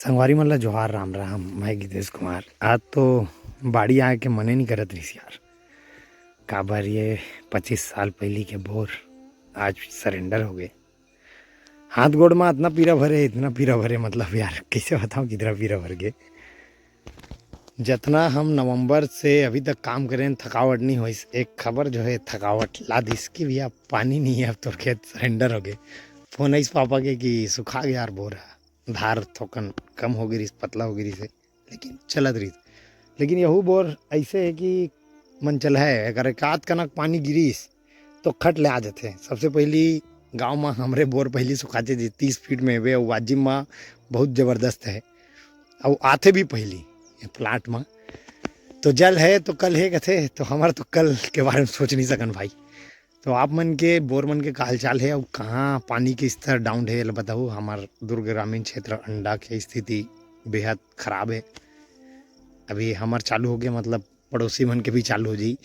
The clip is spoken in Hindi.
संगवारी मन ल जोहार, राम राम। मैं गितेश कुमार। आज तो बाड़ी आए के मने नहीं करत रहीस यार। काबर ये 25 साल पहली के बोर आज सरेंडर हो गए। हाथ गोड़ में इतना पीरा भरे मतलब यार कैसे बताऊं कितना पीरा भर गए। जितना हम नवंबर से अभी तक काम करें थकावट नहीं हुई। एक खबर जो है थकावट ला दी इसकी भी, अब पानी नहीं है, अब तो खेत सरेंडर हो गए। फोन आई पापा के कि सुखा गया यार बोर, धार थोकन कम हो गई, पतला हो गई से, लेकिन चलत रही। लेकिन यहू बोर ऐसे है कि मन चल है, अगर एकाध कनक पानी गिरीस तो खट ले आ जाते। सबसे पहली गांव में हमरे बोर पहली सुखाते थे 30 फीट में वे वाजिब में बहुत ज़बरदस्त है। और आते भी पहली प्लाट में तो जल है तो कल है कथे, तो हमारा तो कल के बारे में सोच नहीं सकन भाई। तो आप मन के बोर मन के का हाल चाल है और कहाँ पानी के स्तर डाउन है बताओ। हमार दुर्ग ग्रामीण क्षेत्र अंडा की स्थिति बेहद खराब है। अभी हमार चालू हो गया, मतलब पड़ोसी मन के भी चालू हो जाई।